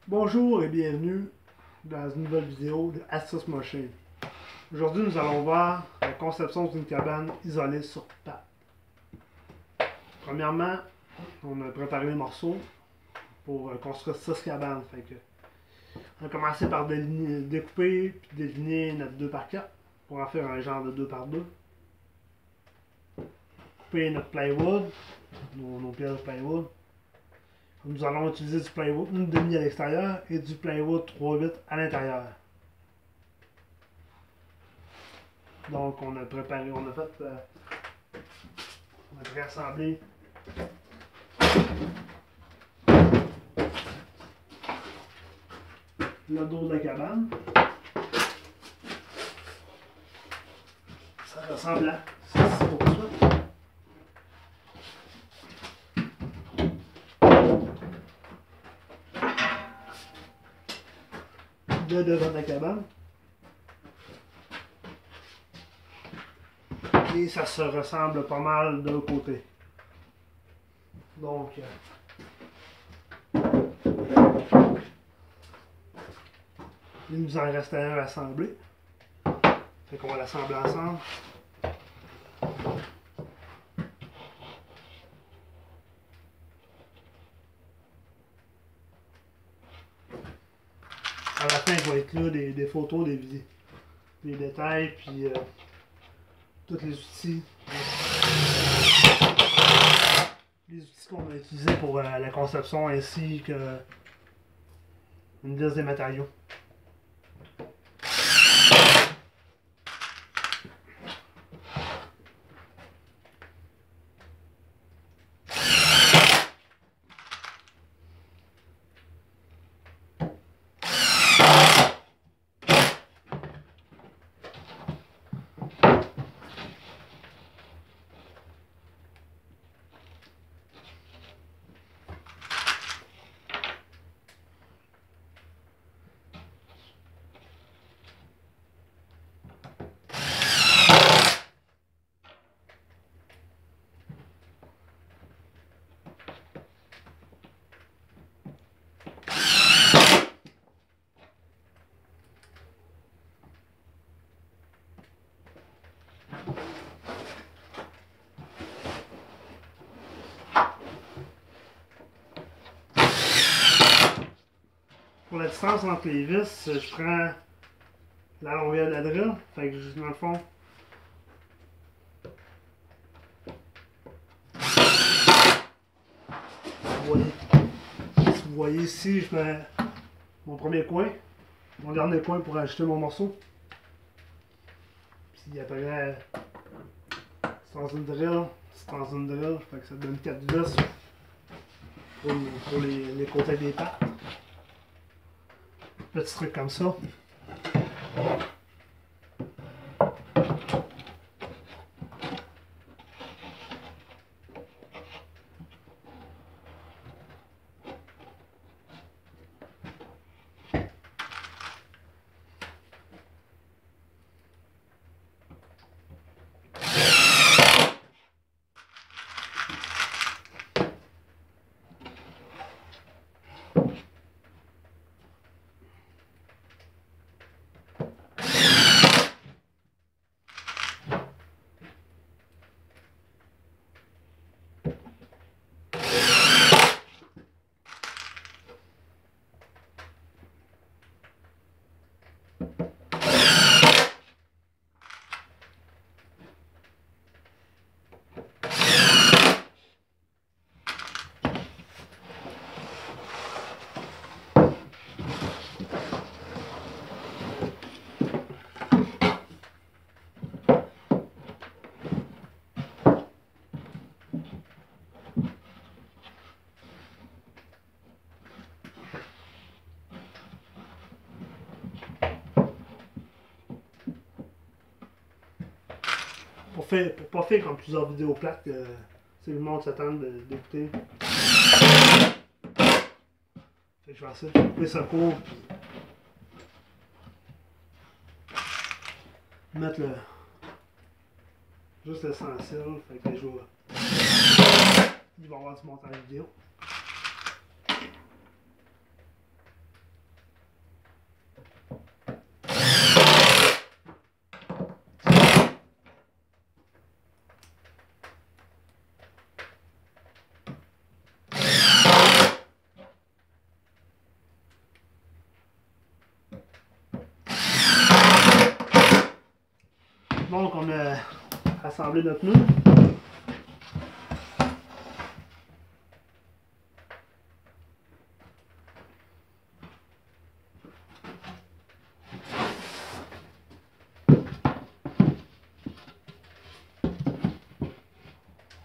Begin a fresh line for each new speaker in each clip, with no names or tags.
Bonjour et bienvenue dans une nouvelle vidéo de Astuce Machine. Aujourd'hui, nous allons voir la conception d'une cabane isolée sur pattes. Premièrement, on a préparé les morceaux pour construire 6 cabanes. On a commencé par découper puis déligner notre 2x4 pour en faire un genre de 2x2. Couper notre plywood, nos pièces de plywood. Nous allons utiliser du plywood 1,5 à l'extérieur et du plywood 3/8 à l'intérieur. Donc on a préparé, on a réassemblé le dos de la cabane. Ça ressemble à ceci pour ça. Le devant de la cabane. Et ça se ressemble pas mal de l'autre côté. Donc, il nous en reste un à assembler. Fait qu'on va l'assembler ensemble. À la fin, il va être là des photos, des détails, puis tous les outils. Les outils qu'on a utilisés pour la conception ainsi que une liste des matériaux. Pour la distance entre les vis, je prends la longueur de la drill. Fait que dans le fond, vous voyez ici, je mets mon premier coin, mon dernier coin pour ajouter mon morceau. Puis après, c'est dans une drill, fait que ça donne 4 vis pour les côtés des pattes. Petit truc comme ça. Pour pas faire comme plusieurs vidéos plates, si le monde s'attend d'écouter. Fait que je vais essayer de couper ça court, puis mettre juste l'essentiel. Fait que je vais... Il va y avoir du montage vidéo. Donc on a assemblé notre nœud.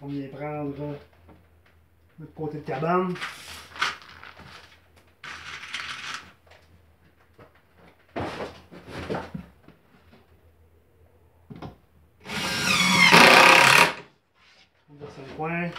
On vient prendre notre côté de cabane. On va sur le coin.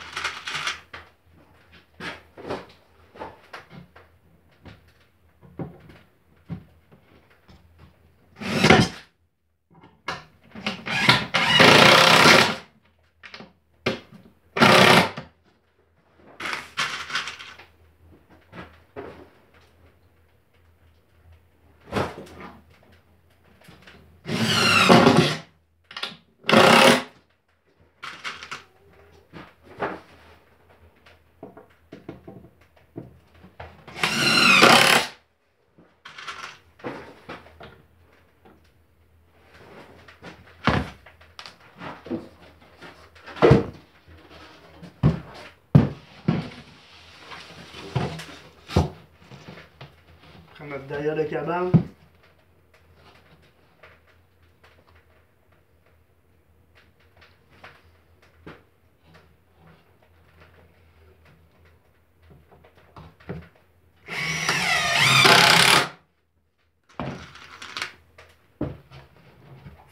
Prendre notre derrière de cabane.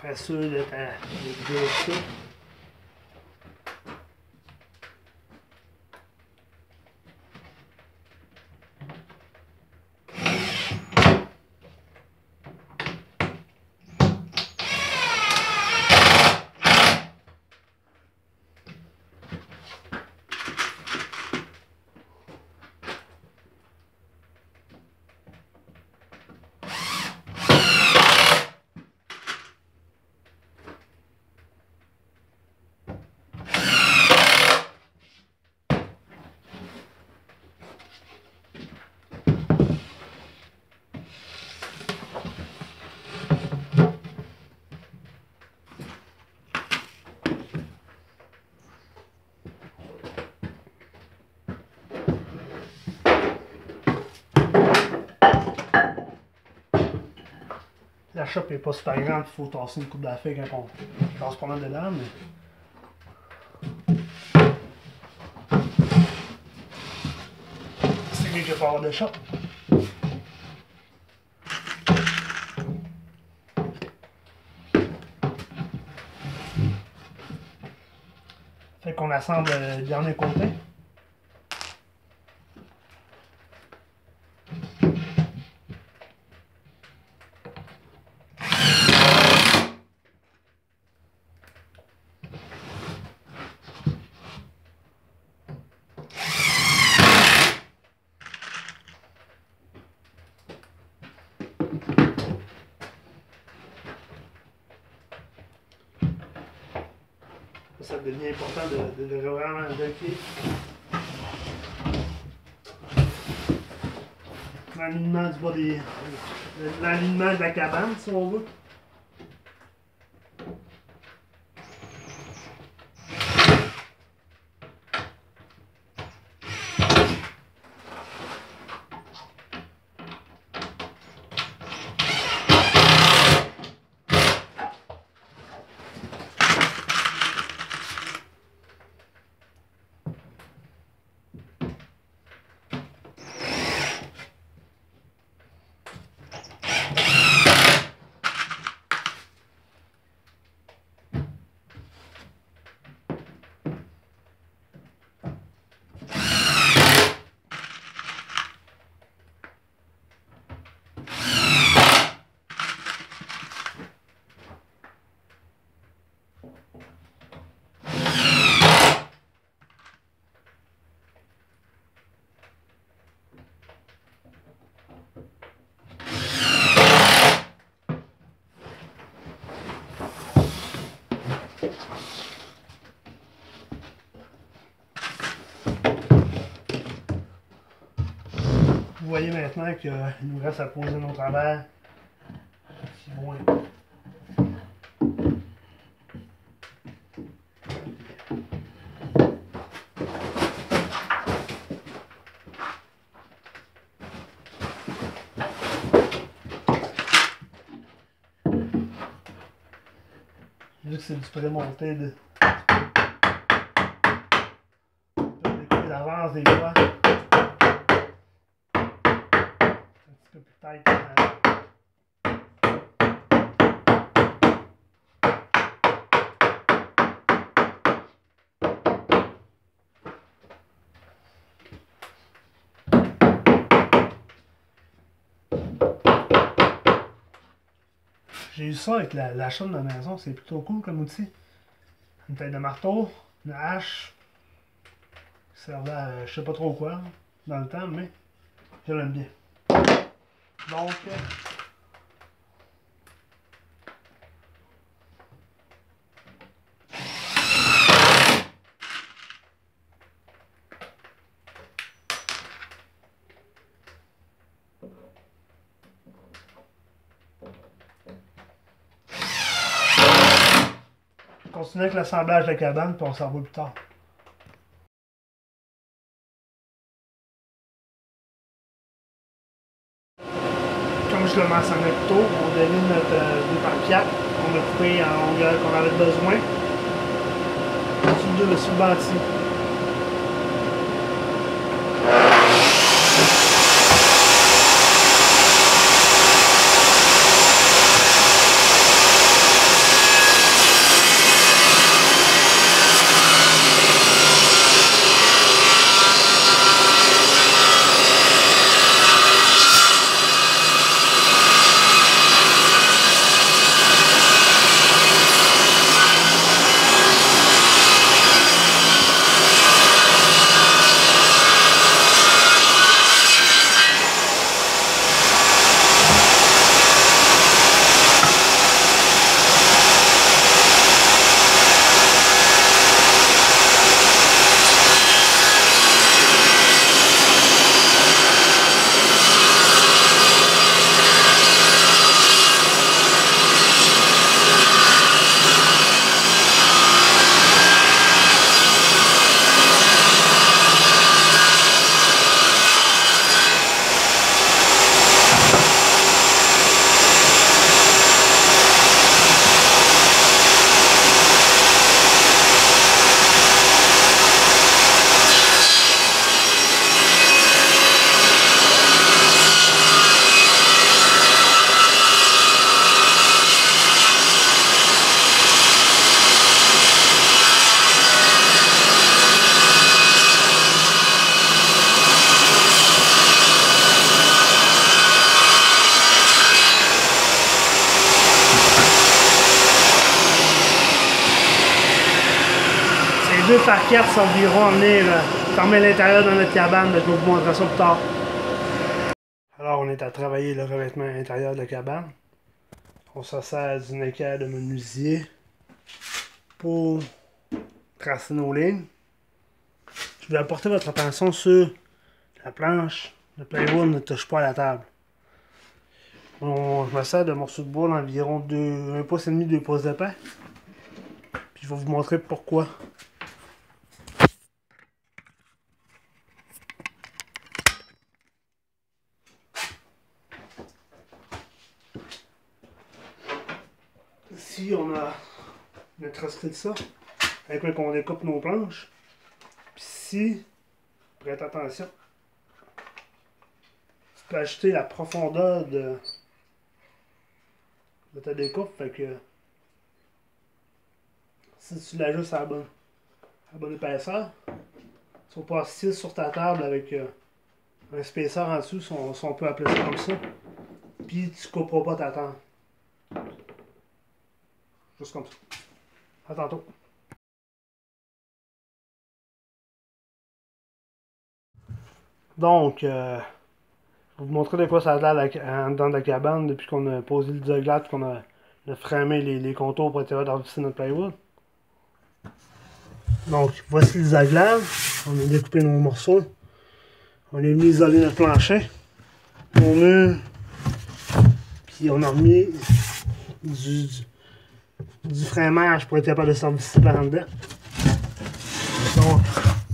Faire sûr d'être bien ça. La chope n'est pas super grande, il faut tasser une coupe d'affaires quand on tasse pas mal dedans, mais c'est mieux que pas avoir de chope. Fait qu'on assemble le dernier côté. Ça devient important de vraiment vérifier l'alignement du bas des. L'alignement de la cabane, si on veut. Vous voyez maintenant qu'il nous reste à poser nos travers. C'est bon. vu que c'est du prémonté de découper d'avance des fois. Un petit peu plus tight. J'ai eu ça avec la chaîne de la maison, c'est plutôt cool comme outil. Une taille de marteau, une hache, qui servait à je sais pas trop quoi dans le temps, mais je l'aime bien. Donc, on continue avec l'assemblage de la cabane, puis on s'en va plus tard. Comme je le mentionnais plus tôt, on devine notre 2x4 qu'on a coupé en longueur qu'on avait besoin. Sur le bâti. Deux par 4 sont environ emmenés fermer l'intérieur de notre cabane, mais je vais vous montrer ça plus tard. Alors on est à travailler le revêtement intérieur de la cabane. On se sert d'une équerre de menuisier pour tracer nos lignes. Je vais apporter votre attention sur la planche. Le plywood ne touche pas à la table. Je me sers de morceaux de bois d'environ 1,5 pouces, 2 pouces d'épais. Puis je vais vous montrer pourquoi. Ici, on a notre aspect de ça, avec lequel on découpe nos planches. Puis ici, prête attention, tu peux ajouter la profondeur de ta découpe. Fait que si tu l'ajustes à la bonne épaisseur, tu vas pas 6 sur ta table avec un spaceur en dessous, si on peut appeler ça comme ça. Puis tu couperas pas ta table. Juste comme ça. À tantôt. Donc, je vais vous montrer de quoi ça a l'air dans la cabane depuis qu'on a posé le isoglatte, qu'on a framé les contours pour être capable d'envisser notre plywood. Donc, voici l'isoglatte. On a découpé nos morceaux. On a mis isolé notre plancher. Nos murs. Puis on a remis du framage pour être capable de s'envisser par en dedans. Donc,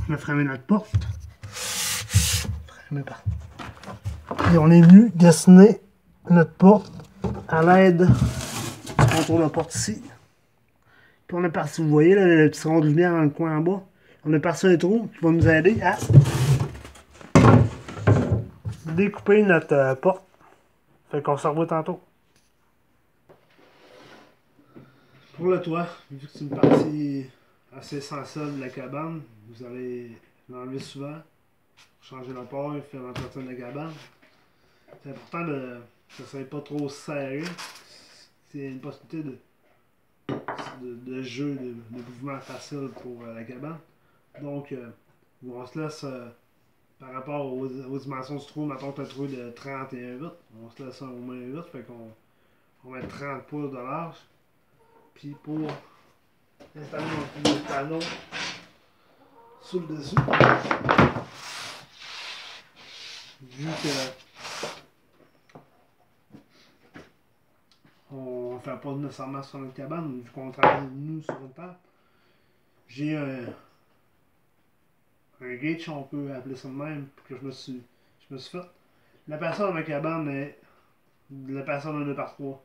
on a framé notre porte. Et on est venu dessiner notre porte à l'aide du contour de la porte ici, Puis on a parti, vous voyez là, le petit rond de lumière dans le coin en bas. On a parti un trou qui va nous aider à découper notre porte. Fait qu'on se revoit tantôt. Pour le toit, vu que c'est une partie assez essentielle de la cabane, vous allez l'enlever souvent, changer la paille, faire l'entretien de la cabane. C'est important que ça ne soit pas trop serré. C'est une possibilité de jeu, de mouvement facile pour la cabane. Donc, on se laisse, par rapport aux dimensions du trou, mettons un trou de 31,8, on se laisse au moins 8, fait qu'on va mettre 30 pouces de large. Puis pour installer notre panneau sur le dessus, vu que on ne fait pas nécessairement sur notre cabane, vu qu'on travaille nous sur une table, j'ai un gauge, on peut appeler ça de même, que je me suis fait. La personne de ma cabane est la personne de 2x3.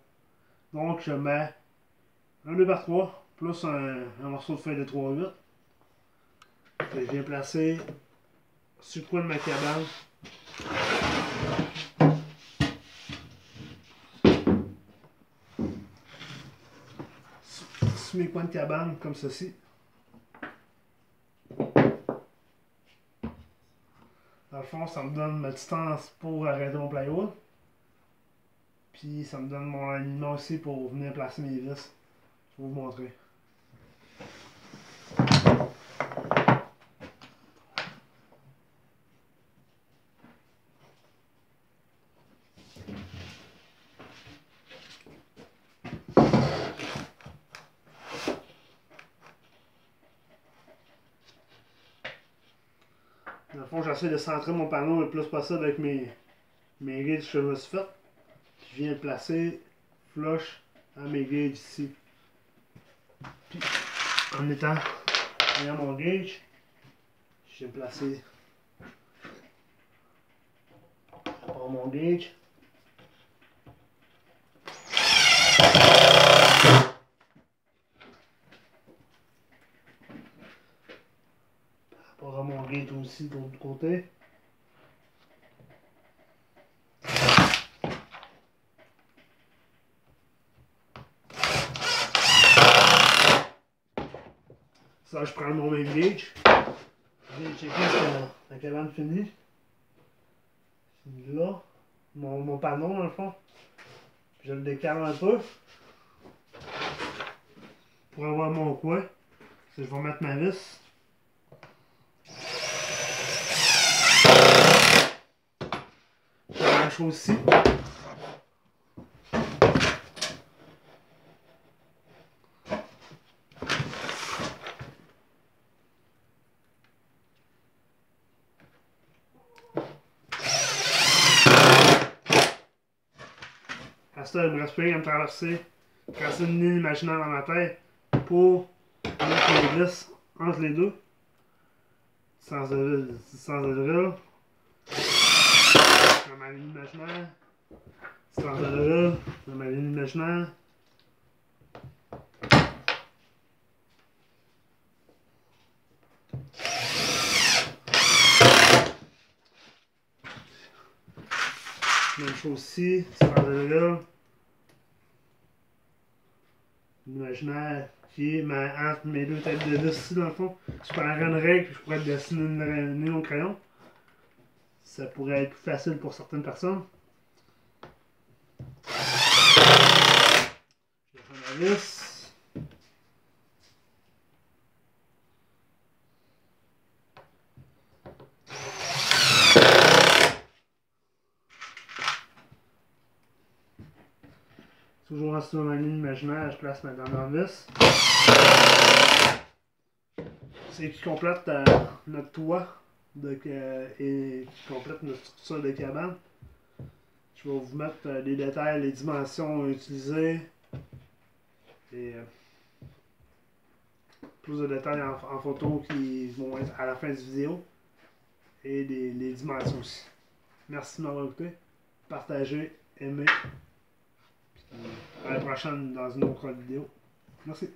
Donc je mets un 2x3 plus un morceau de feuille de 3,8 que je viens placer sur le coin de ma cabane. Sur mes coins de cabane comme ceci. Dans le fond, ça me donne ma distance pour arrêter mon plywood. Puis ça me donne mon alignement aussi pour venir placer mes vis. Je vais vous montrer. Dans le fond, j'essaie de centrer mon panneau le plus possible avec mes gauges que je me suis fait. Je viens le placer flush à mes gauges ici. Puis, en étant derrière mon gauge, je viens placer par mon gauge. Par rapport à mon gauge aussi de l'autre côté. Ça, je prends mon même gauge. Je viens checker si la cabane finie. Là, mon panneau dans le fond. Puis je le décale un peu. Pour avoir mon coin. Je vais mettre ma vis. Je vais la chose aussi. À ça, il me reste plus rien à me tracer une ligne imaginaire dans ma tête pour mettre les vis entre les deux. Sans de drill. Dans ma ligne imaginaire. Sans de drill. Dans ma ligne imaginaire. Même chose ici. Sans de drill. L'imaginaire qui est entre mes deux têtes de vis ici dans le fond. Je prendrais une règle, je pourrais dessiner une ligne au crayon. Ça pourrait être plus facile pour certaines personnes. Je vais prendre la vis. Toujours en ma ligne imaginaire, je place ma dernière vis. C'est qui complète notre toit et qui complète notre structure de cabane. Je vais vous mettre les détails, les dimensions utilisées et plus de détails en photo qui vont être à la fin de cette vidéo et les dimensions aussi. Merci de m'avoir écouté. Partagez, aimez. À la prochaine dans une autre vidéo. Merci.